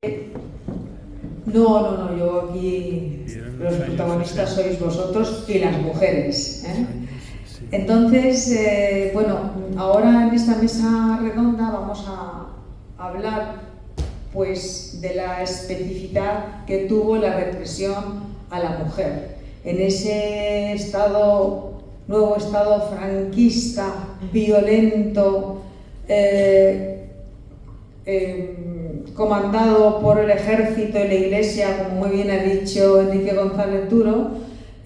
No, yo aquí los protagonistas sois vosotros y las mujeres, ¿eh? Entonces, bueno, ahora en esta mesa redonda vamos a hablar pues de la especificidad que tuvo la represión a la mujer en ese nuevo estado franquista, violento, comandado por el ejército y la iglesia, como muy bien ha dicho Enrique González Duro.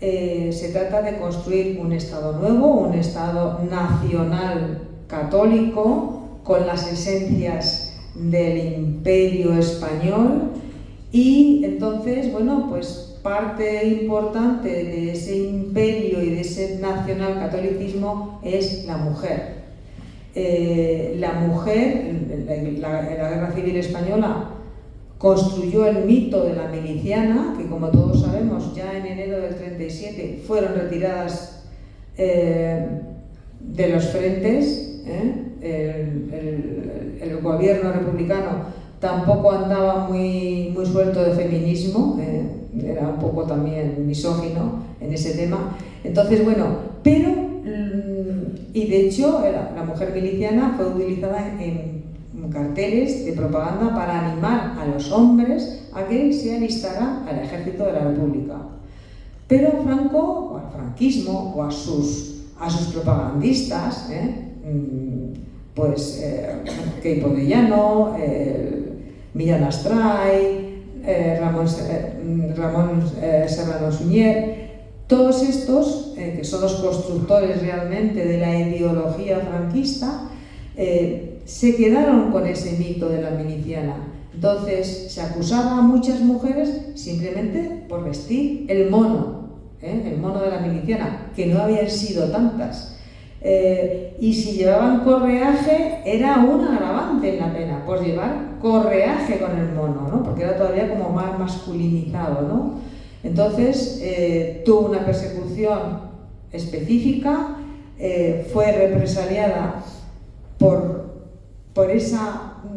Se trata de construir un Estado nuevo, un Estado nacional católico con las esencias del Imperio español, y entonces, bueno, pues parte importante de ese imperio y de ese nacional catolicismo es la mujer. La mujer, en la Guerra Civil Española, construyó el mito de la miliciana, que como todos sabemos ya en enero del 37 fueron retiradas de los frentes. El gobierno republicano tampoco andaba muy suelto de feminismo, era un poco también misógino en ese tema. Entonces, bueno, y de hecho la mujer miliciana fue utilizada en carteles de propaganda para animar a los hombres a que se alistaran al ejército de la República. Pero Franco, o al franquismo, o a sus propagandistas, Queipo de Llano, Millán Astray, Ramón Serrano Suñer, todos estos, que son los constructores realmente de la ideología franquista, se quedaron con ese mito de la miliciana. Entonces se acusaba a muchas mujeres simplemente por vestir el mono de la miliciana, que no habían sido tantas. Y si llevaban correaje era un agravante en la pena, por llevar correaje con el mono, ¿no? Porque era todavía como más masculinizado, ¿no? Entonces tuvo una persecución específica, fue represaliada por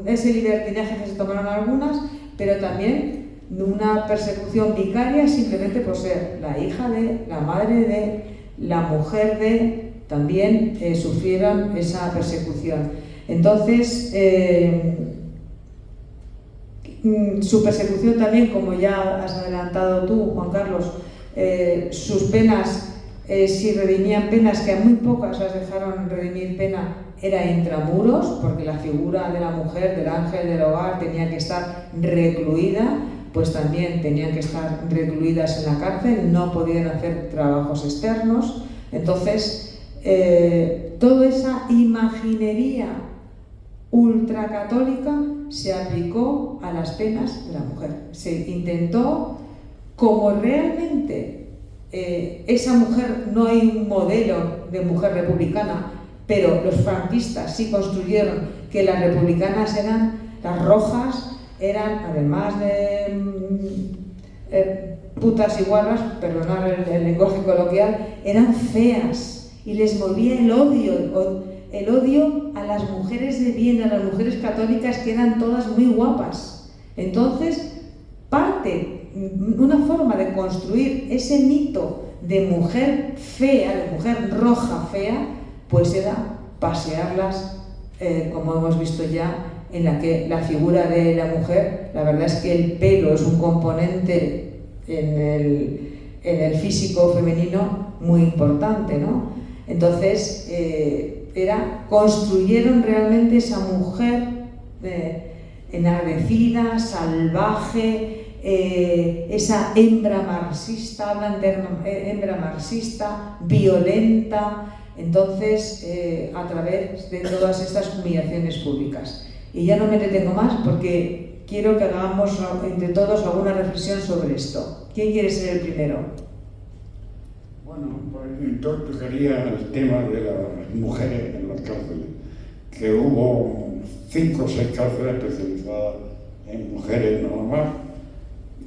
ese libertinaje que se tomaron algunas, pero también una persecución vicaria simplemente por ser la hija de, la madre de, la mujer de, también sufrieron esa persecución. Entonces, su persecución también, como ya has adelantado tú, Juan Carlos, sus penas, si redimían penas, que a muy pocas las dejaron redimir pena, era intramuros, porque la figura de la mujer, del ángel del hogar, tenía que estar recluida, pues también tenían que estar recluidas en la cárcel, no podían hacer trabajos externos. Entonces, toda esa imaginería ultracatólica se aplicó a las penas de la mujer. Se intentó, como realmente esa mujer, no hay un modelo de mujer republicana, pero los franquistas sí construyeron que las republicanas las rojas eran, además de putas y guarras, perdonad el lenguaje coloquial, eran feas y les movía el odio a las mujeres de bien, a las mujeres católicas, que eran todas muy guapas. Entonces, una forma de construir ese mito de mujer fea, de mujer roja fea, pues era pasearlas, como hemos visto ya, en la que la figura de la mujer, la verdad es que el pelo es un componente en el físico femenino muy importante, ¿no? Entonces, construyeron realmente esa mujer enardecida, salvaje, esa hembra marxista, hablan de hembra marxista, violenta. Entonces, a través de todas estas humillaciones públicas. Y ya no me detengo más porque quiero que hagamos entre todos alguna reflexión sobre esto. ¿Quién quiere ser el primero? Bueno, pues yo tocaría el tema de las mujeres en las cárceles, que hubo 5 o 6 cárceles especializadas en mujeres nada más,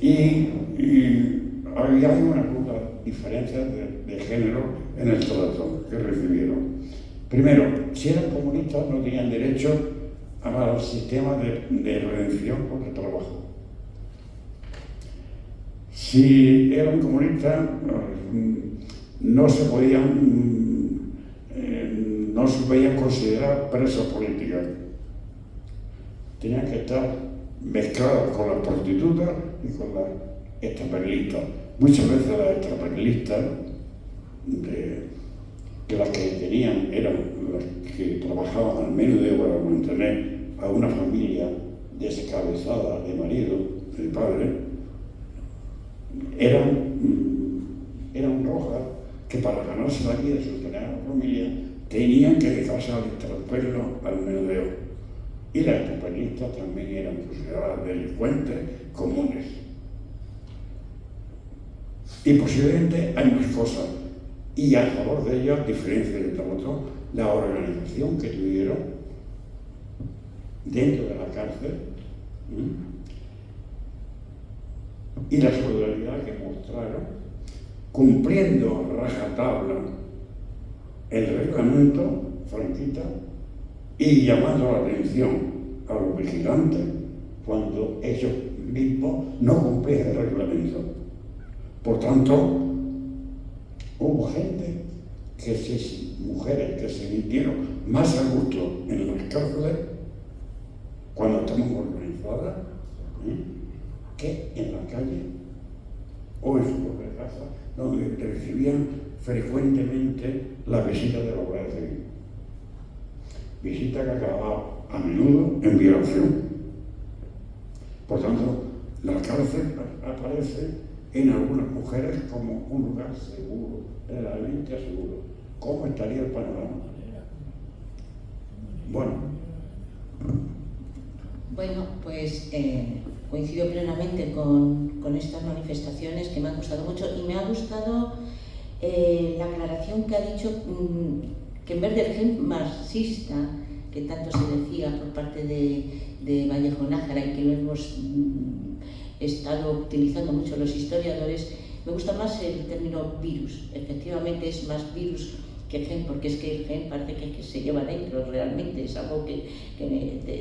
y había una clara diferencia de género en el trato que recibieron. Primero, si eran comunistas no tenían derecho al sistema de redención por el trabajo. Si eran comunistas, no se podían considerar presos políticos. Tenían que estar mezcladas con las prostitutas y con las extraperlistas. Muchas veces las extraperlistas, que las que tenían eran las que trabajaban al menudeo para mantener a una familia descabezada de marido, de padre, eran rojas que para ganarse la vida y sostener a la familia tenían que dejarse al extraperlo al menudeo. Y las extraperlistas también eran consideradas delincuentes comunes. Y posiblemente hay más cosas. Y a favor de ellas, diferencia de todo, la organización que tuvieron dentro de la cárcel y la solidaridad que mostraron, cumpliendo a rajatabla el reglamento franquista y llamando la atención a los vigilantes cuando ellos mismos no cumplían el reglamento. Por tanto, hubo gente, mujeres que se sintieron más a gusto en las cárceles cuando estaban organizadas que en la calle o en su propia casa, donde recibían frecuentemente la visita de la Guardia Civil. Visita que acababa a menudo en violación. Por tanto, la cárcel aparece en algunas mujeres como un lugar seguro, realmente seguro. ¿Cómo estaría el panorama? Bueno, pues coincido plenamente con estas manifestaciones que me han gustado mucho, y me ha gustado la aclaración que ha dicho que en vez del gen marxista que tanto se decía por parte de Vallejo Nájera y que lo hemos estado utilizando mucho los historiadores, me gusta más el término virus. Efectivamente es más virus que gen, porque es que el gen parece que se lleva dentro realmente, es algo que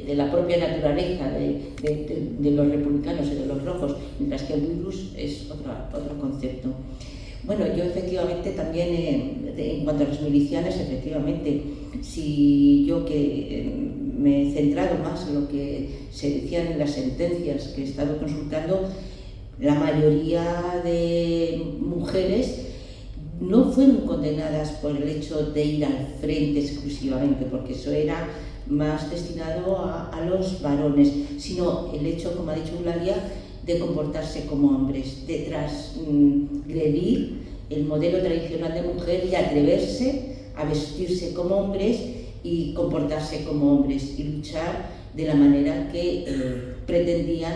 de la propia naturaleza de los republicanos y de los rojos, mientras que el virus es otro concepto. Bueno, yo efectivamente también, en cuanto a las milicianas, efectivamente, si yo que me he centrado más en lo que se decían en las sentencias que he estado consultando, la mayoría de mujeres no fueron condenadas por el hecho de ir al frente exclusivamente, porque eso era más destinado a los varones, sino el hecho, como ha dicho Eulalia, de comportarse como hombres, de transgredir el modelo tradicional de mujer y atreverse a vestirse como hombres y comportarse como hombres y luchar de la manera que pretendían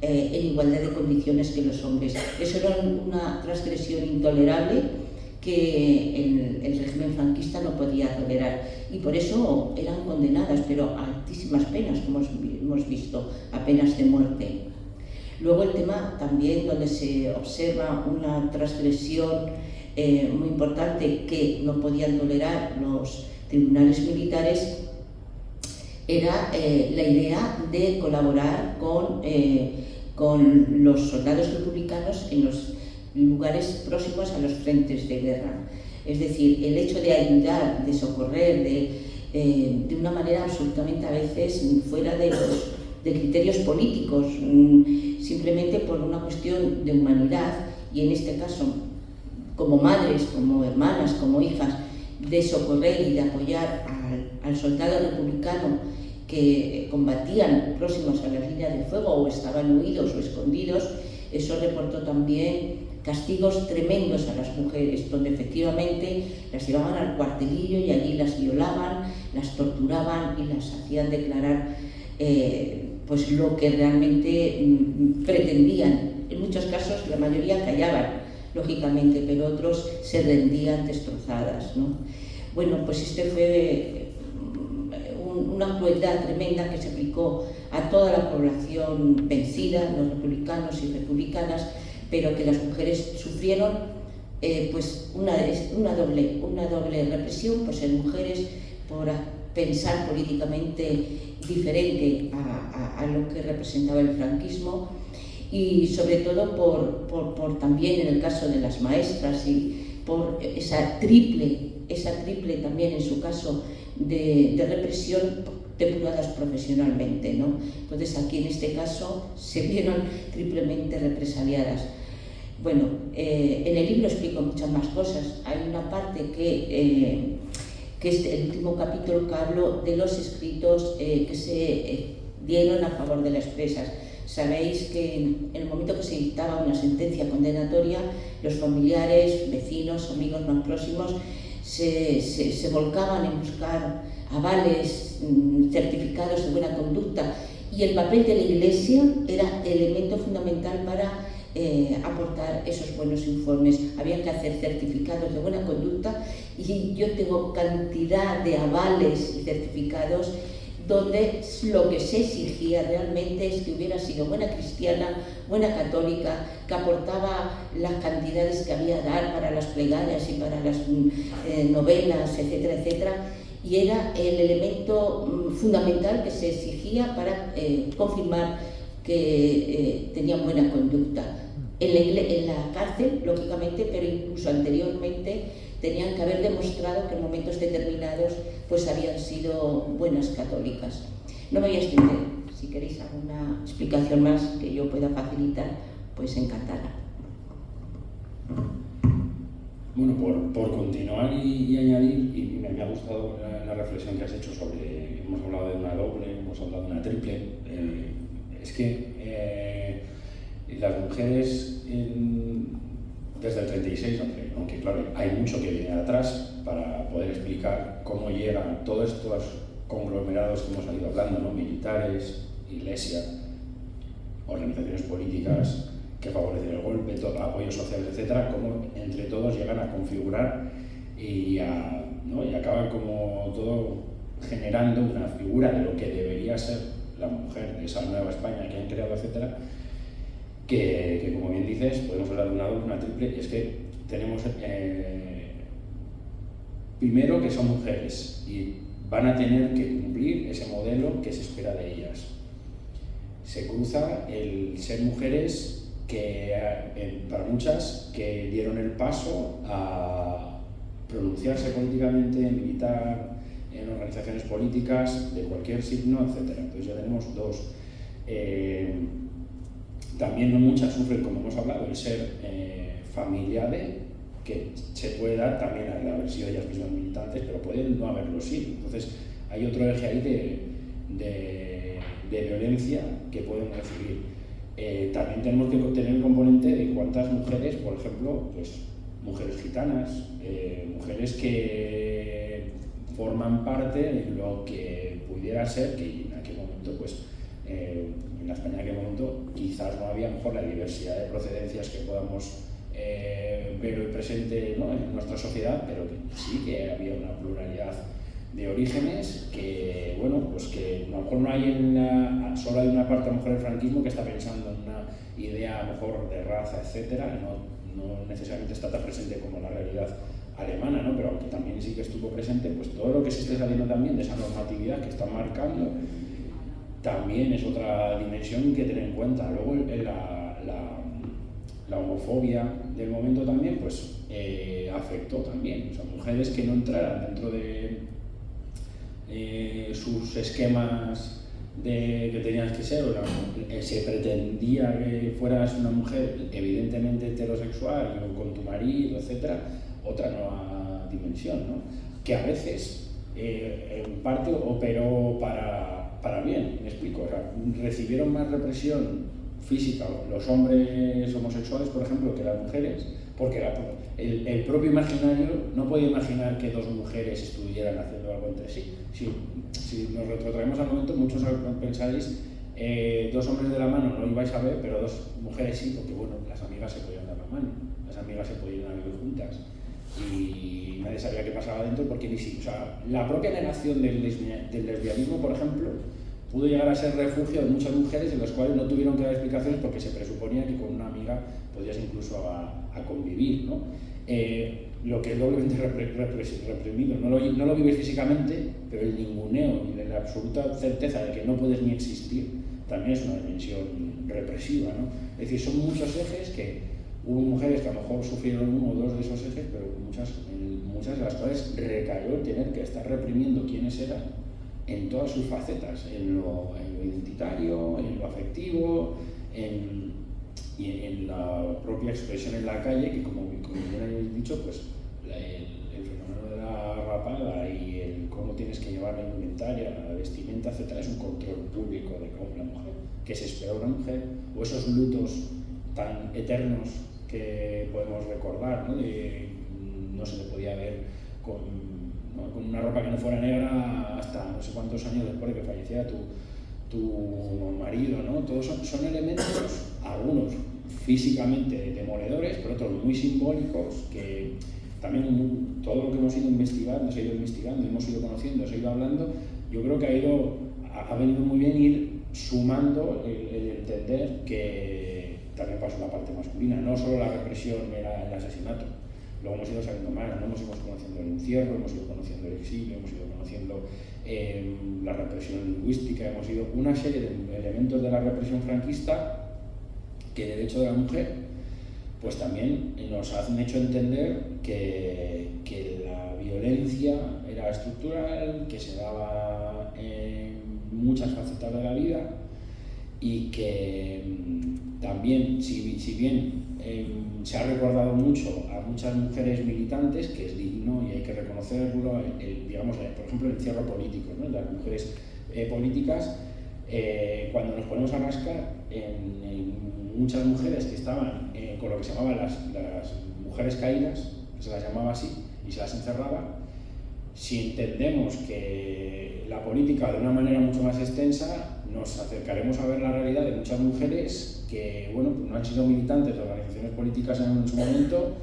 en igualdad de condiciones que los hombres. Eso era una transgresión intolerable que el régimen franquista no podía tolerar, y por eso eran condenadas, pero a altísimas penas, como hemos visto, a penas de muerte. Luego el tema también donde se observa una transgresión muy importante que no podían tolerar los tribunales militares era la idea de colaborar con los soldados republicanos en los lugares próximos a los frentes de guerra. Es decir, el hecho de ayudar, de socorrer, de una manera absolutamente a veces fuera de criterios políticos, simplemente por una cuestión de humanidad, y en este caso como madres, como hermanas, como hijas, de socorrer y de apoyar al soldado republicano que combatían próximos a las líneas de fuego o estaban huidos o escondidos. Eso reportó también castigos tremendos a las mujeres, donde efectivamente las llevaban al cuartelillo y allí las violaban, las torturaban y las hacían declarar pues lo que realmente pretendían. En muchos casos la mayoría callaban, lógicamente, pero otros se rendían destrozadas, ¿no? Bueno, pues este fue una crueldad tremenda que se aplicó a toda la población vencida, los republicanos y republicanas, pero que las mujeres sufrieron pues una doble represión, pues en mujeres por pensar políticamente diferente a lo que representaba el franquismo, y sobre todo por también en el caso de las maestras y por esa triple también en su caso de represión depuradas profesionalmente, ¿no? Entonces aquí en este caso se vieron triplemente represaliadas. Bueno, en el libro explico muchas más cosas. Hay una parte que es el último capítulo que hablo de los escritos que se dieron a favor de las presas. Sabéis que en el momento que se dictaba una sentencia condenatoria, los familiares, vecinos, amigos más próximos se volcaban en buscar avales, certificados de buena conducta, y el papel de la Iglesia era elemento fundamental para aportar esos buenos informes. Había que hacer certificados de buena conducta y yo tengo cantidad de avales y certificados donde lo que se exigía realmente es que hubiera sido buena cristiana, buena católica, que aportaba las cantidades que había que dar para las plegarias y para las novenas, etcétera, etcétera, y era el elemento fundamental que se exigía para confirmar que tenían buena conducta. En la cárcel, lógicamente, pero incluso anteriormente tenían que haber demostrado que en momentos determinados pues habían sido buenas católicas. No me voy a extender. Si queréis alguna explicación más que yo pueda facilitar, pues encantada. Bueno, por continuar y añadir, y me ha gustado la reflexión que has hecho sobre, hemos hablado de una doble, hemos hablado de una triple, es que las mujeres desde el 36, aunque claro, hay mucho que viene atrás para poder explicar cómo llegan todos estos conglomerados que hemos ido hablando, ¿no? Militares, iglesia, organizaciones políticas que favorecen el golpe, todo, apoyos sociales, etcétera, cómo entre todos llegan a configurar y acaban como todo generando una figura de lo que debería ser la mujer, esa nueva España que han creado, etcétera, que como bien dices, podemos hablar de una doble, una triple, y es que tenemos primero que son mujeres y van a tener que cumplir ese modelo que se espera de ellas. Se cruza el ser mujeres que para muchas que dieron el paso a pronunciarse políticamente, militar, en organizaciones políticas de cualquier signo, etc. Entonces ya tenemos dos. También no muchas sufren, como hemos hablado, el ser familiares, que se puede dar también al haber sido ellas mismas militantes, pero pueden no haberlo sido. Entonces hay otro eje ahí de violencia que pueden recibir. También tenemos que tener el componente de cuántas mujeres, por ejemplo, pues mujeres gitanas, mujeres que forman parte de lo que pudiera ser, que en aquel momento, pues en la España de aquel momento, quizás no había mejor la diversidad de procedencias que podamos ver hoy presente, ¿no? En nuestra sociedad, pero que sí que había una pluralidad de orígenes que, bueno, pues que a lo mejor no hay solo hay una parte a lo mejor del franquismo que está pensando en una idea a lo mejor de raza, etcétera, no necesariamente está tan presente como la realidad alemana, ¿no? Pero aunque también sí que estuvo presente, pues todo lo que se esté saliendo también de esa normatividad que están marcando también es otra dimensión que tener en cuenta. Luego la homofobia del momento también pues afectó también, o sea, mujeres que no entraran dentro de sus esquemas de que tenías que ser, se pretendía que fueras una mujer evidentemente heterosexual o con tu marido, etcétera, otra nueva dimensión, ¿no? Que a veces en parte operó para bien, me explico, o sea, recibieron más represión física los hombres homosexuales, por ejemplo, que las mujeres, porque el propio imaginario no podía imaginar que dos mujeres estuvieran haciendo algo entre sí. Si nos retrotraemos al momento, muchos pensáis, dos hombres de la mano no ibais a ver, pero dos mujeres sí, porque bueno, las amigas se podían dar la mano, las amigas se podían vivir juntas y nadie sabía qué pasaba dentro, porque o sea, la propia negación del lesbianismo, por ejemplo, pudo llegar a ser refugio de muchas mujeres en las cuales no tuvieron que dar explicaciones porque se presuponía que con una amiga podías incluso a convivir, ¿no? Lo que es doblemente reprimido, no lo vives físicamente, pero el ninguneo y la absoluta certeza de que no puedes ni existir también es una dimensión represiva, ¿no? Es decir, son muchos ejes que hubo mujeres que a lo mejor sufrieron uno o dos de esos ejes, pero muchas de las cuales recayó tener que estar reprimiendo quiénes eran en todas sus facetas, en lo identitario, en lo afectivo, y en la propia expresión en la calle, que como bien habéis dicho, pues el fenómeno de la rapada y el cómo tienes que llevar la indumentaria, la vestimenta, etcétera, es un control público de cómo la mujer, que se espera una mujer, o esos lutos tan eternos que podemos recordar, ¿no? No se le podía ver con una ropa que no fuera negra hasta no sé cuántos años después de que falleciera tu marido, ¿no? Todos son elementos, algunos físicamente demoledores, pero otros muy simbólicos, que también todo lo que hemos ido investigando, hemos ido conociendo, hemos ido hablando, yo creo que ha venido muy bien ir sumando el entender que también pasó la parte masculina, no solo la represión era el asesinato. Luego hemos ido sabiendo más, ¿no? Hemos ido conociendo el encierro, hemos ido conociendo el exilio, hemos ido conociendo la represión lingüística, hemos ido una serie de elementos de la represión franquista que derecho de la mujer pues también nos han hecho entender que la violencia era estructural, que se daba en muchas facetas de la vida y que también, si bien se ha recordado mucho a muchas mujeres militantes, que es digno y hay que reconocerlo, digamos, por ejemplo, el encierro político, ¿no? Las mujeres políticas, cuando nos ponemos a rascar en muchas mujeres que estaban con lo que se llamaban las mujeres caídas, que se las llamaba así, y se las encerraba, si entendemos que la política de una manera mucho más extensa, nos acercaremos a ver la realidad de muchas mujeres que, bueno, pues no han sido militantes de organizaciones políticas en su momento,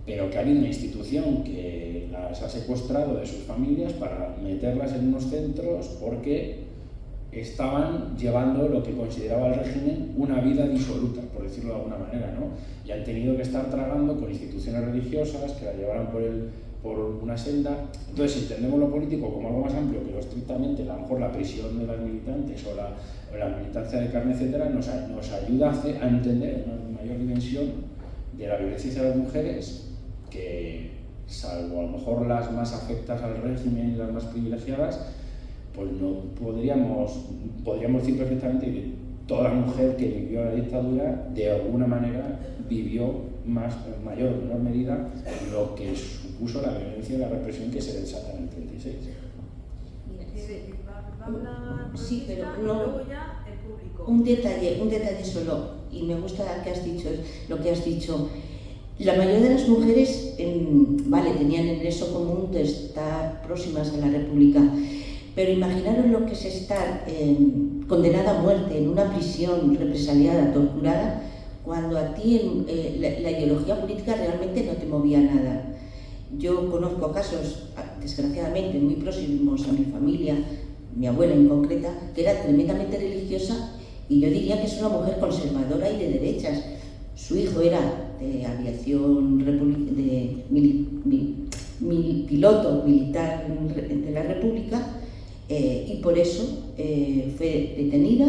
pero que hay una institución que las ha secuestrado de sus familias para meterlas en unos centros porque estaban llevando lo que consideraba el régimen una vida disoluta, por decirlo de alguna manera, ¿no? Y han tenido que estar tragando con instituciones religiosas que la llevaran por una senda. Entonces, si entendemos lo político como algo más amplio que lo estrictamente, a lo mejor la prisión de las militantes o la militancia de carne, etcétera, nos ayuda a entender una mayor dimensión de la violencia hacia las mujeres que, salvo a lo mejor las más afectas al régimen y las más privilegiadas, pues no podríamos decir perfectamente que toda mujer que vivió la dictadura de alguna manera vivió en mayor o menor medida lo que supuso la violencia y la represión que se desata en el 36. Sí, pero no, un detalle solo, y me gusta lo que has dicho. La mayoría de las mujeres tenían el nexo común de estar próximas a la República, pero imaginaros lo que es estar condenada a muerte en una prisión represaliada, torturada, cuando a ti la ideología política realmente no te movía nada. Yo conozco casos, desgraciadamente, muy próximos a mi familia, mi abuela en concreta, que era tremendamente religiosa y yo diría que es una mujer conservadora y de derechas. Su hijo era de aviación, piloto militar de la República, y por eso fue detenida,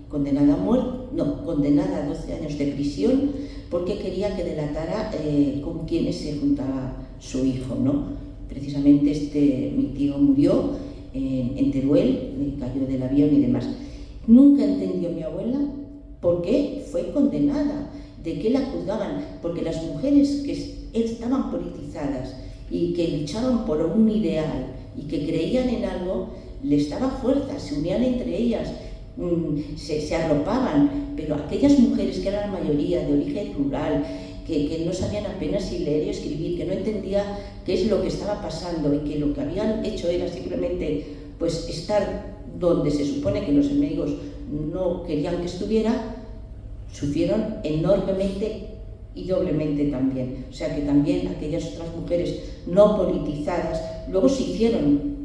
condenada a 12 años de prisión porque quería que delatara con quienes se juntaba su hijo, ¿no? Precisamente mi tío murió en Teruel, cayó del avión y demás. Nunca entendió mi abuela por qué fue condenada, de qué la juzgaban, porque las mujeres que estaban politizadas y que luchaban por un ideal y que creían en algo, les daba fuerza, se unían entre ellas, se arropaban, pero aquellas mujeres que eran la mayoría de origen rural, que no sabían apenas si leer y escribir, que no entendía qué es lo que estaba pasando y que lo que habían hecho era simplemente pues estar donde se supone que los enemigos no querían que estuviera, sufrieron enormemente y doblemente también. O sea que también aquellas otras mujeres no politizadas luego se adquirieron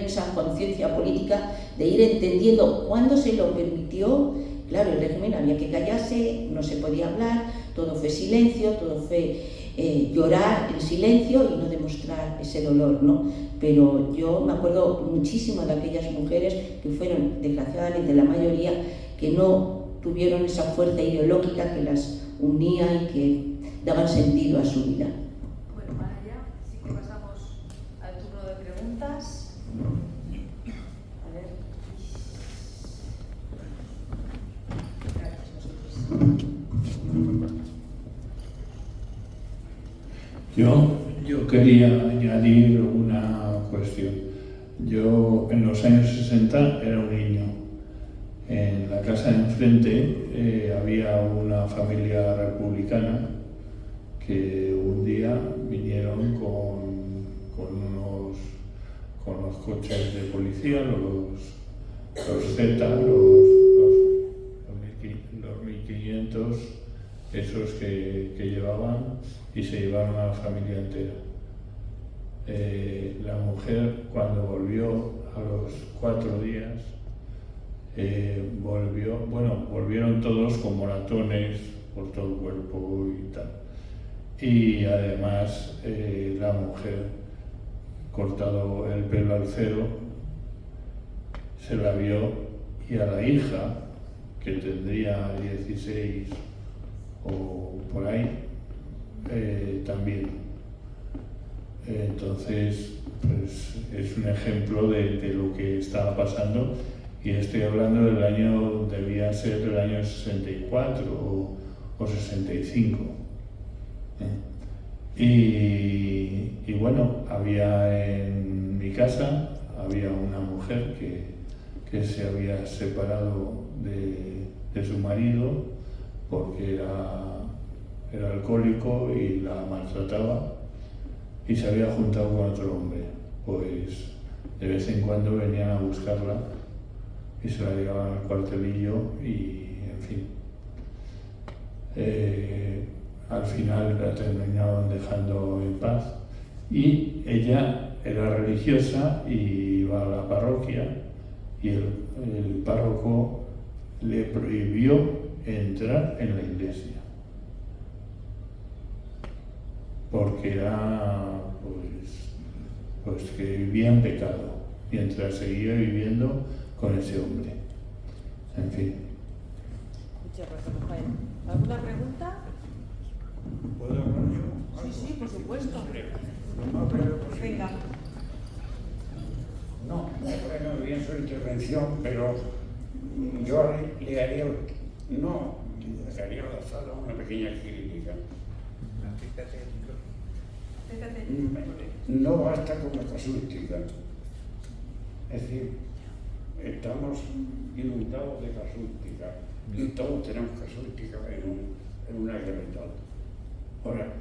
esa conciencia política de ir entendiendo cuándo se lo permitió. Claro, el régimen había que callarse, no se podía hablar, todo fue silencio, todo fue llorar en silencio y no demostrar ese dolor, ¿no? Pero yo me acuerdo muchísimo de aquellas mujeres que fueron, desgraciadamente la mayoría, que no tuvieron esa fuerza ideológica que las unía y que daban sentido a su vida. Bueno, para allá sí que pasamos al turno de preguntas. A ver. Yo quería añadir una cuestión. Yo en los años 60 era un niño. En la casa de enfrente había una familia republicana que un día vinieron con los coches de policía, los Z, los 1500, esos que llevaban, y se llevaron a la familia entera. La mujer, cuando volvió a los 4 días, volvieron todos con moratones por todo el cuerpo y tal. Y además la mujer, cortado el pelo al cero, se la vio, y a la hija, que tendría 16 o por ahí, también. Entonces, pues es un ejemplo de lo que estaba pasando, y estoy hablando del año, debía ser del año 64 o 65. Y bueno, había en mi casa, había una mujer que se había separado de su marido porque era alcohólico y la maltrataba, y se había juntado con otro hombre. Pues de vez en cuando venían a buscarla y se la llevaban al cuartelillo y, en fin, al final la terminaron dejando en paz, y ella era religiosa y iba a la parroquia, y el párroco le prohibió entrar en la iglesia porque era pues que vivía en pecado, mientras seguía viviendo con ese hombre. En fin. Muchas gracias, Rafael. ¿Alguna pregunta? ¿Puedo hablar yo? Sí, sí, por supuesto. Lo más breve posible. Venga. No muy bien su intervención, pero yo le haría a la sala una pequeña crítica. No basta con la casuística. Es decir, estamos inundados de casuística y todos tenemos casuística en una gravedad. Ahora,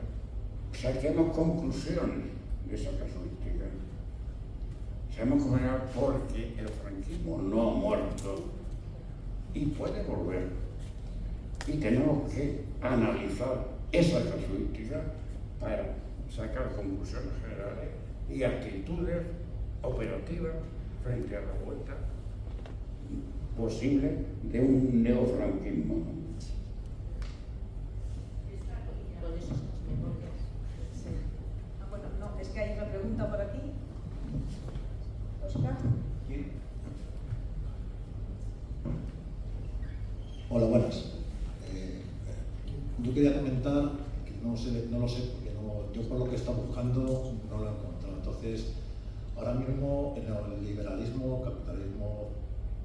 saquemos conclusiones de esa casuística. Sabemos cómo era, porque el franquismo no ha muerto y puede volver. Y tenemos que analizar esa casuística para sacar conclusiones generales y actitudes operativas frente a la vuelta posible de un neofranquismo. Con esas memorias. Sí. Bueno, no, es que hay una pregunta por aquí. Oscar. Hola, buenas. Yo quería comentar, que no lo sé, porque yo por lo que estaba buscando no lo he encontrado. Entonces, ahora mismo el liberalismo, capitalismo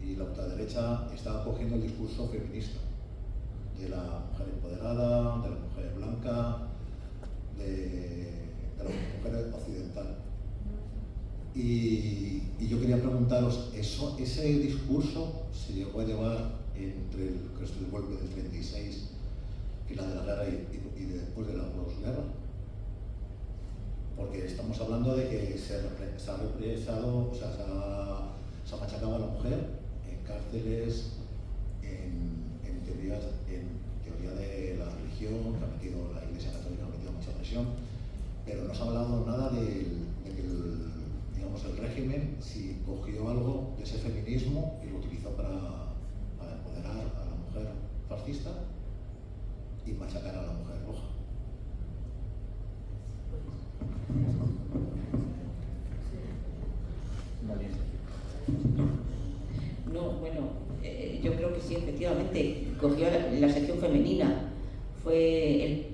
y la ultraderecha está cogiendo el discurso feminista de la mujer empoderada, de la mujer blanca, de la mujer occidental. Y yo quería preguntaros, ¿ese discurso se llegó a llevar entre el golpe del 36 y la de la guerra y después de la posguerra? Porque estamos hablando de que se ha represado, o sea, se ha machacado a la mujer en cárceles, en teoría de la religión, que ha metido la Iglesia Católica, ha metido mucha presión, pero no se ha hablado nada de que el régimen si cogió algo de ese feminismo y lo utilizó para empoderar a la mujer fascista y machacar a la mujer roja. No, bueno, yo creo que sí, efectivamente. cogió la sección femenina, fue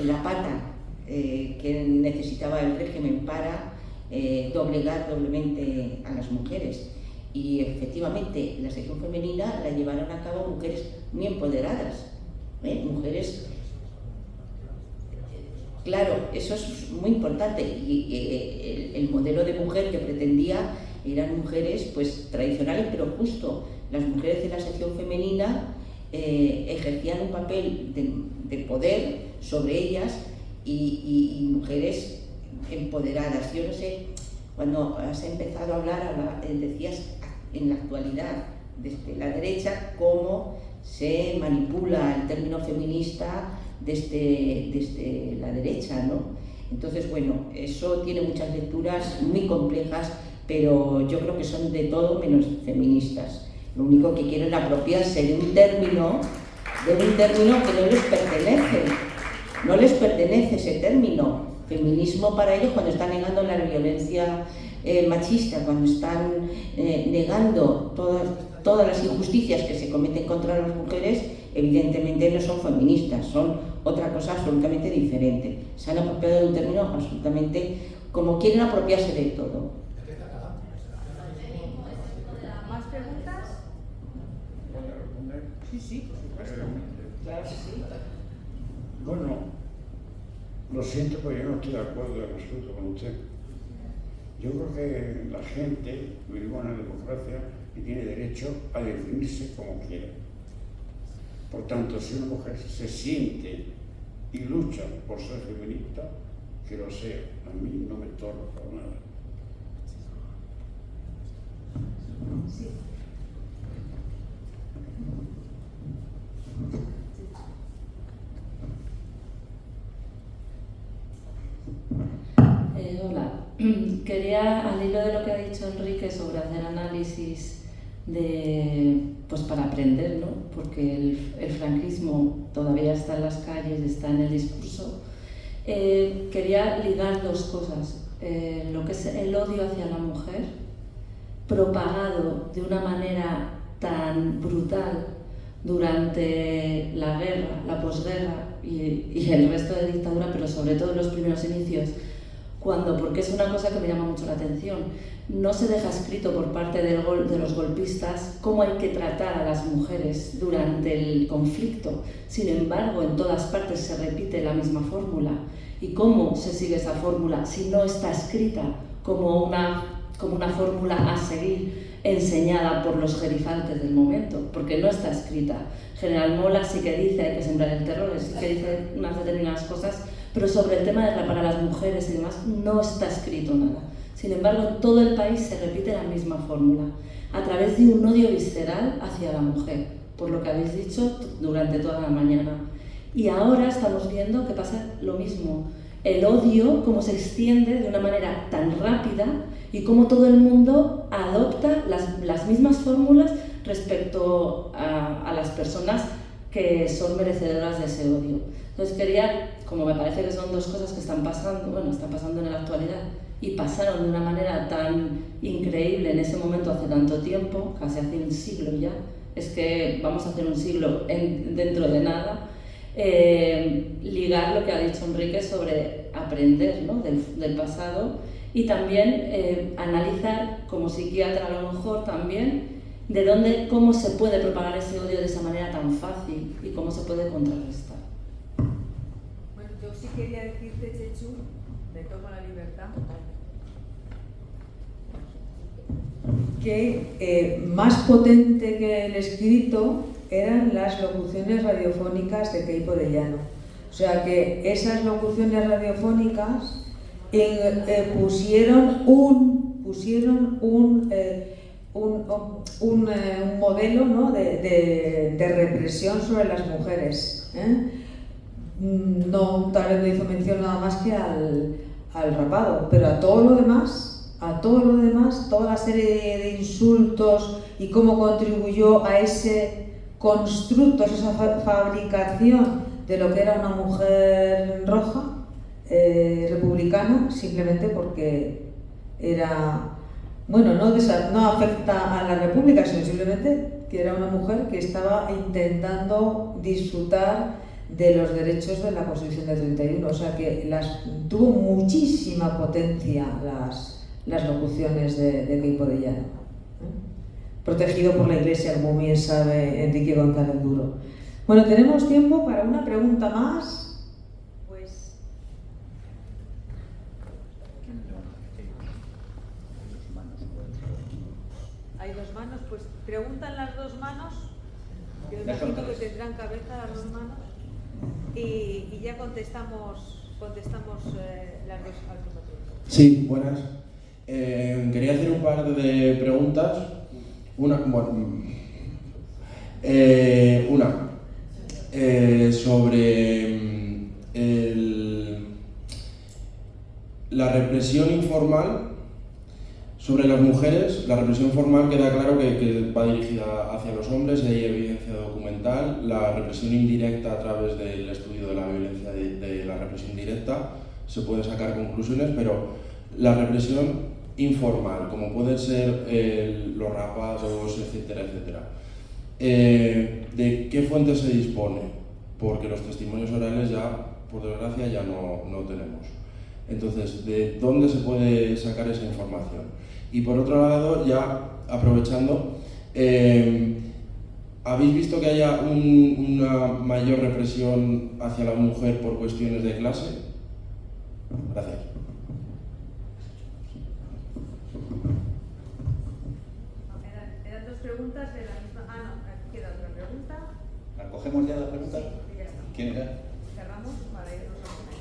la pata que necesitaba el régimen para doblegar doblemente a las mujeres. Y efectivamente la sección femenina la llevaron a cabo mujeres muy empoderadas, mujeres. Claro, eso es muy importante, y el modelo de mujer que pretendía eran mujeres pues tradicionales, pero justo las mujeres de la sección femenina ejercían un papel de poder sobre ellas y mujeres empoderadas. Yo no sé, cuando has empezado a hablar, decías en la actualidad desde la derecha cómo se manipula el término feminista desde la derecha, ¿no? Entonces, bueno, eso tiene muchas lecturas muy complejas, pero yo creo que son de todo menos feministas. Lo único que quieren es apropiarse de un término que no les pertenece. No les pertenece ese término. Feminismo para ellos, cuando están negando la violencia machista, cuando están negando todas las injusticias que se cometen contra las mujeres, evidentemente no son feministas, son otra cosa absolutamente diferente. Se han apropiado de un término absolutamente como quieren apropiarse de todo. ¿Más preguntas? ¿Puedo responder? Sí, por supuesto. Claro que sí. Bueno, lo siento, pero yo no estoy de acuerdo en absoluto con usted. Yo creo que la gente vivimos en una democracia y tiene derecho a definirse como quiera. Por tanto, si una mujer se siente y lucha por ser feminista, que lo sea. A mí no me estorba para nada. Sí. Hola, quería, al hilo de lo que ha dicho Enrique sobre hacer análisis pues para aprender, ¿no? Porque el franquismo todavía está en las calles, está en el discurso, quería ligar dos cosas, lo que es el odio hacia la mujer, propagado de una manera tan brutal durante la guerra, la posguerra y el resto de dictadura, pero sobre todo en los primeros inicios, porque es una cosa que me llama mucho la atención, no se deja escrito por parte de los golpistas cómo hay que tratar a las mujeres durante el conflicto. Sin embargo, en todas partes se repite la misma fórmula. ¿Y cómo se sigue esa fórmula si no está escrita como una fórmula a seguir enseñada por los gerifaltes del momento? Porque no está escrita. General Mola sí que dice hay que sembrar el terror, sí que dice unas determinadas cosas, pero sobre el tema de rapar a las mujeres y demás no está escrito nada. Sin embargo, en todo el país se repite la misma fórmula, a través de un odio visceral hacia la mujer, por lo que habéis dicho durante toda la mañana. Y ahora estamos viendo que pasa lo mismo. El odio, cómo se extiende de una manera tan rápida y cómo todo el mundo adopta las mismas fórmulas respecto a las personas que son merecedoras de ese odio. Entonces quería, como me parece que son dos cosas que están pasando en la actualidad y pasaron de una manera tan increíble en ese momento hace tanto tiempo, casi hace un siglo ya, es que vamos a hacer un siglo dentro de nada, ligar lo que ha dicho Enrique sobre aprender, ¿no? del pasado y también analizar como psiquiatra a lo mejor también cómo se puede propagar ese odio de esa manera tan fácil y cómo se puede contrarrestar. Bueno, yo sí quería decirte, Chechu, me tomo la libertad, que más potente que el escrito eran las locuciones radiofónicas de Queipo de Llano. O sea que esas locuciones radiofónicas pusieron un modelo, ¿no? de represión sobre las mujeres. No, tal vez no hizo mención nada más que al rapado, pero a todo lo demás, toda la serie de insultos y cómo contribuyó a ese constructo, esa fabricación de lo que era una mujer roja, republicana, simplemente porque era, bueno, no afecta a la República, sino simplemente que era una mujer que estaba intentando disfrutar de los derechos de la Constitución del 31, o sea que tuvo muchísima potencia las locuciones de Queipo de Llano, protegido por la Iglesia, como bien sabe Enrique González Duro. Bueno, tenemos tiempo para una pregunta más. Pues hay dos manos, pues preguntan las dos manos. Yo imagino que tendrán cabeza las dos manos y ya contestamos las dos al mismo tiempo. Sí, buenas. Quería hacer un par de preguntas. Sobre la represión informal sobre las mujeres. La represión formal queda claro que va dirigida hacia los hombres y hay evidencia documental. La represión indirecta, a través del estudio de la violencia de la represión directa, se pueden sacar conclusiones, pero la represión informal, como pueden ser los rapados, etcétera, etcétera, ¿de qué fuentes se dispone? Porque los testimonios orales ya, por desgracia, ya no tenemos. Entonces, ¿de dónde se puede sacar esa información? Y por otro lado, ya aprovechando, ¿habéis visto que haya una mayor represión hacia la mujer por cuestiones de clase? Gracias. Eran dos preguntas de la misma. No, queda otra pregunta. ¿La cogemos ya la pregunta? Sí, ya está. ¿Quién era? Cerramos para irnos a comer.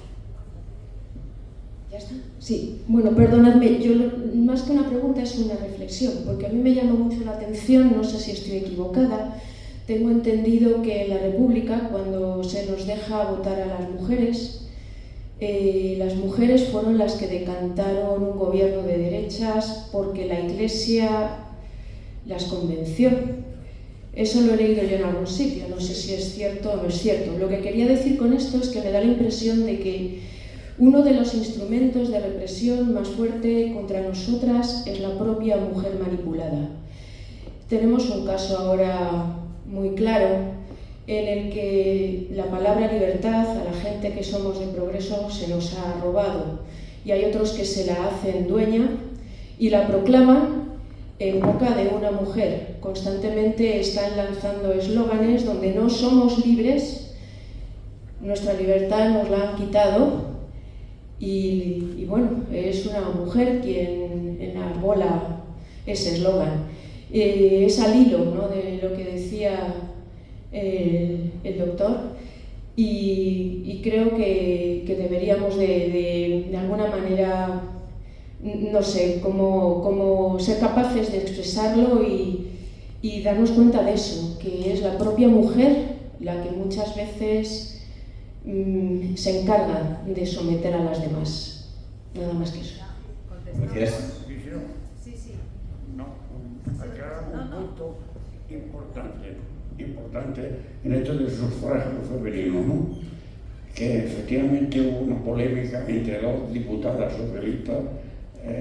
¿Ya está? Sí, bueno, perdonadme, yo más que una pregunta es una reflexión, porque a mí me llama mucho la atención, no sé si estoy equivocada, tengo entendido que en la República, cuando se nos deja votar a las mujeres fueron las que decantaron un gobierno de derechas porque la Iglesia las convenció. Eso lo he leído yo en algún sitio, no sé si es cierto o no es cierto. Lo que quería decir con esto es que me da la impresión de que uno de los instrumentos de represión más fuerte contra nosotras es la propia mujer manipulada. Tenemos un caso ahora muy claro en el que la palabra libertad a la gente que somos de progreso se nos ha robado y hay otros que se la hacen dueña y la proclaman en boca de una mujer. Constantemente están lanzando eslóganes donde no somos libres, nuestra libertad nos la han quitado y bueno, es una mujer quien enarbola ese eslogan. Es al hilo, ¿no?, de lo que decía el doctor y creo que deberíamos de alguna manera, no sé, como ser capaces de expresarlo y darnos cuenta de eso, que es la propia mujer la que muchas veces se encarga de someter a las demás. Nada más que eso. Gracias. Sí, sí. No, aclaramos un punto importante en esto del sufragio femenino, ¿no? Que efectivamente hubo una polémica entre dos diputadas socialistas,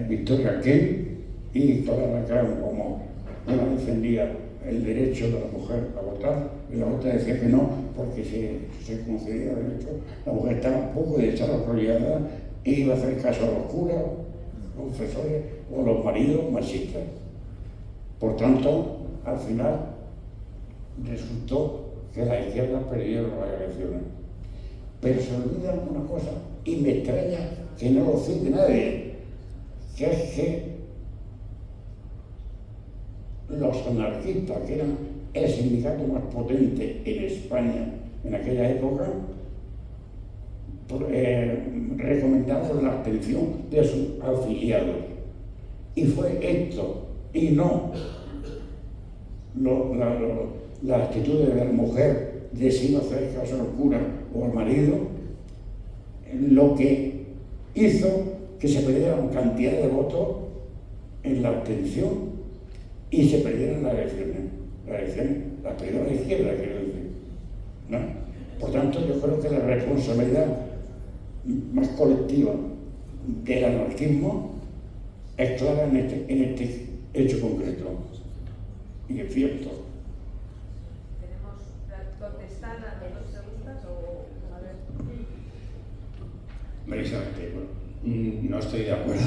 Victoria Kent y Clara Lacrán, como una defendía el derecho de la mujer a votar y la otra decía que no, porque se concedía derecho, la mujer estaba un poco desarrollada e iba a hacer caso a los curas, los confesores o los maridos machistas. Por tanto, al final resultó que la izquierda perdieron las elecciones. Pero se olvida una cosa, y me extraña que no lo cite nadie, que es que los anarquistas, que eran el sindicato más potente en España en aquella época, recomendaron la abstención de sus afiliados. Y fue esto, y no la actitud de la mujer de si no hacer caso al cura o al marido, lo que hizo que se perdieran cantidad de votos en la abstención y se perdieran las elecciones. Las perdió la izquierda, quiero decir, ¿no? Por tanto, yo creo que la responsabilidad más colectiva del anarquismo es clara en este hecho concreto. Y es cierto, Precisamente, bueno, no estoy de acuerdo.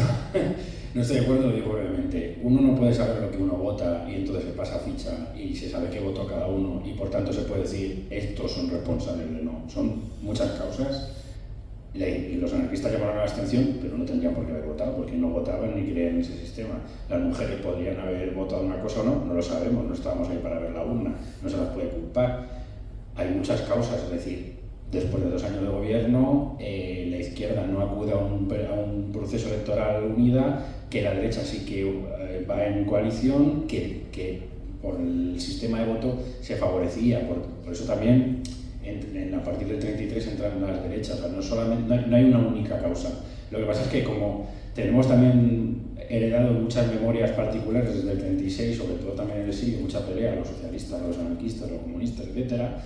No estoy de acuerdo, lo digo brevemente. Uno no puede saber lo que uno vota y entonces se pasa ficha y se sabe qué votó cada uno y por tanto se puede decir estos son responsables de no. Son muchas causas y los anarquistas llamaron a la abstención, pero no tendrían por qué haber votado porque no votaban ni creían en ese sistema. Las mujeres podrían haber votado una cosa o no, no lo sabemos, no estábamos ahí para ver la urna, no se las puede culpar. Hay muchas causas, es decir, después de 2 años de gobierno, la izquierda no acude a un proceso electoral unida, que la derecha sí que va en coalición, que por el sistema de voto se favorecía. Por eso también a partir del 33 entran las derechas. O sea, no hay una única causa. Lo que pasa es que como tenemos también heredado muchas memorias particulares desde el 36, sobre todo también en el siglo, mucha pelea, los socialistas, los anarquistas, los comunistas, etcétera.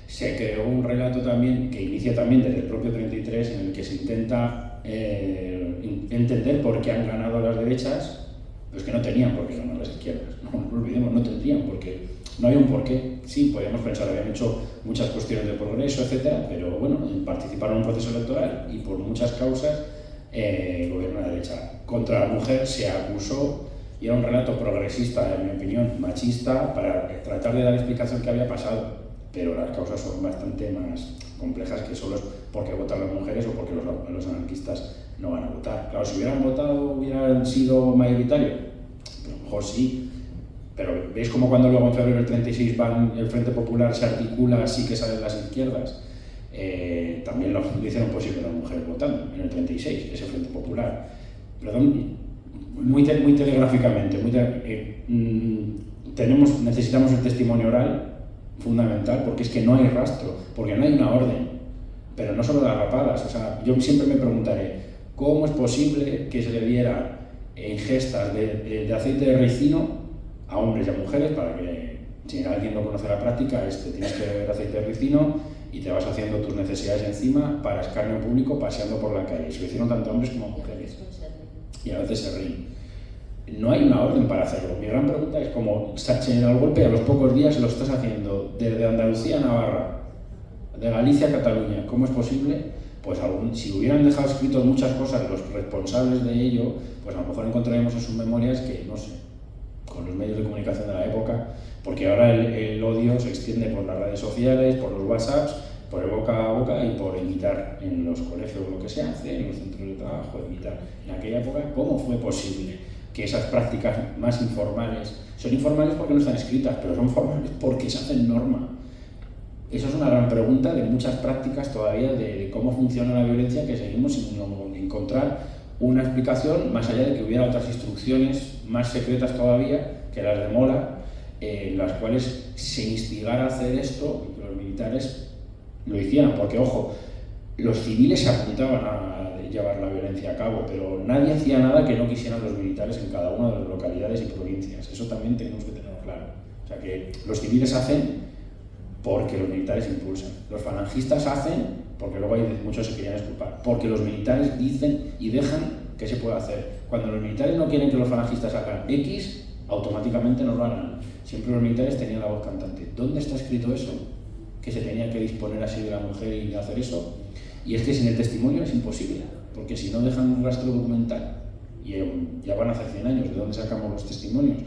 Se creó un relato también que inicia también desde el propio 33 en el que se intenta entender por qué han ganado las derechas, pues que no tenían por qué ganar las izquierdas, no nos olvidemos, no tendrían por qué, no hay un porqué. Sí, podríamos pensar, habían hecho muchas cuestiones de progreso, etcétera, pero bueno, participaron en un proceso electoral y por muchas causas gobierna la derecha. Contra la mujer se acusó y era un relato progresista, en mi opinión, machista, para tratar de dar explicación que había pasado. Pero las causas son bastante más complejas que solo es porque votan las mujeres o porque los anarquistas no van a votar. Claro, si hubieran votado, hubieran sido mayoritarios, a lo mejor sí, pero ¿veis cómo cuando luego en febrero del 36 el Frente Popular se articula, sí que salen las izquierdas? También lo hicieron posible las mujeres votando en el 36, ese Frente Popular. Perdón, muy telegráficamente, necesitamos el testimonio oral fundamental, porque es que no hay rastro, porque no hay una orden, pero no solo de las rapadas. O sea, yo siempre me preguntaré cómo es posible que se le diera ingestas de aceite de ricino a hombres y a mujeres, para que si alguien no conoce la práctica, tienes que beber aceite de ricino y te vas haciendo tus necesidades encima para escarnio público paseando por la calle. Se lo hicieron tanto hombres como mujeres y a veces se ríen. No hay una orden para hacerlo. Mi gran pregunta es cómo se da el golpe a los pocos días lo estás haciendo desde Andalucía a Navarra, de Galicia a Cataluña. ¿Cómo es posible? Pues si hubieran dejado escritos muchas cosas los responsables de ello, pues a lo mejor encontraríamos en sus memorias que, no sé, con los medios de comunicación de la época, porque ahora el odio se extiende por las redes sociales, por los WhatsApps, por el boca a boca y por imitar en los colegios lo que se hace, en los centros de trabajo, imitar. En aquella época, ¿cómo fue posible que esas prácticas más informales, son informales porque no están escritas, pero son formales porque se hacen norma? Esa es una gran pregunta de muchas prácticas todavía de cómo funciona la violencia, que seguimos sin encontrar una explicación, más allá de que hubiera otras instrucciones más secretas todavía, que las de Mola, en las cuales se instigara a hacer esto y que los militares lo hicieran, porque ojo, los civiles se apuntaban a llevar la violencia a cabo, pero nadie hacía nada que no quisieran los militares en cada una de las localidades y provincias. Eso también tenemos que tenerlo claro. O sea, que los civiles hacen porque los militares impulsan. Los falangistas hacen porque luego hay muchos que se querían exculpar, porque los militares dicen y dejan que se puede hacer. Cuando los militares no quieren que los falangistas hagan X, automáticamente no lo harán. Siempre los militares tenían la voz cantante. ¿Dónde está escrito eso? Que se tenía que disponer así de la mujer y hacer eso. Y es que sin el testimonio es imposible, porque si no dejan un rastro documental, y ya van a hacer 100 años, ¿de dónde sacamos los testimonios?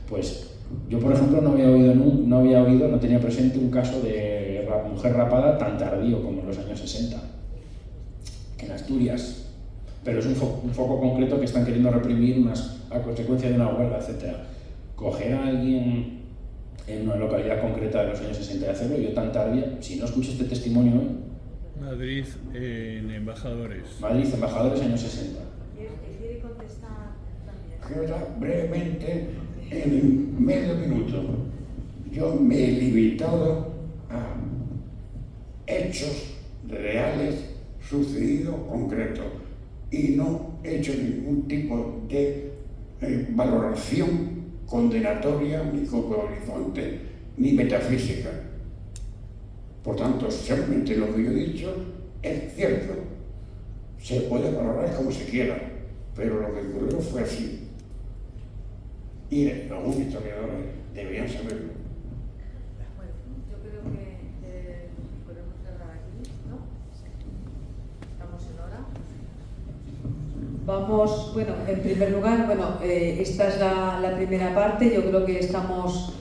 Pues yo, por ejemplo, no tenía presente un caso de mujer rapada tan tardío como en los años 60, en Asturias, pero es un foco concreto que están queriendo reprimir a consecuencia de una huelga, etc. Coger a alguien en una localidad concreta de los años 60 y hacerlo, yo tan tardía, si no escucho este testimonio hoy. Madrid en Embajadores. Madrid, Embajadores, años 60. ¿Quiere contestar también? Quiero brevemente, en medio minuto. Yo me he limitado a hechos reales sucedidos concretos y no he hecho ningún tipo de valoración condenatoria, ni como horizonte, ni metafísica. Por tanto, simplemente lo que yo he dicho es cierto. Se puede valorar como se quiera, pero lo que ocurrió fue así. Y algunos historiadores deberían saberlo. Bueno, yo creo que podemos cerrar aquí, ¿no? Estamos en hora. Vamos, bueno, en primer lugar, esta es la primera parte. Yo creo que estamos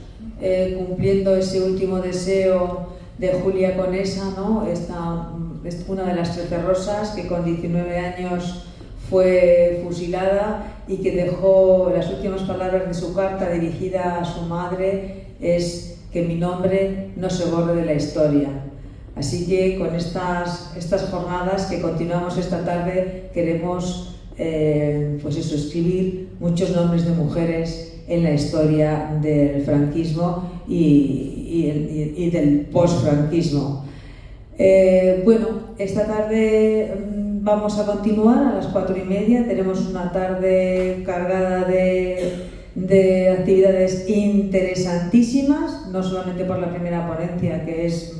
cumpliendo ese último deseo de Julia Conesa, ¿no? Esta es una de las 13 rosas que con 19 años fue fusilada y que dejó las últimas palabras de su carta dirigida a su madre es que mi nombre no se borre de la historia. Así que con estas jornadas que continuamos esta tarde queremos escribir muchos nombres de mujeres en la historia del franquismo y del postfranquismo. Esta tarde vamos a continuar a las 4:30. Tenemos una tarde cargada de actividades interesantísimas, no solamente por la primera ponencia, que es,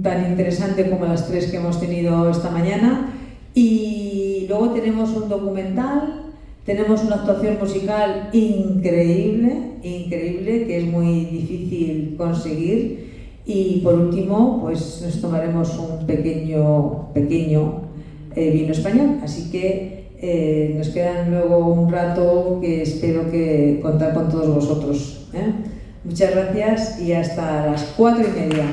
tan interesante como las 3 que hemos tenido esta mañana, y luego tenemos un documental, tenemos una actuación musical increíble, que es muy difícil conseguir, y por último, pues nos tomaremos un pequeño vino español, así que nos quedan luego un rato que espero que contar con todos vosotros. Muchas gracias y hasta las 4:30.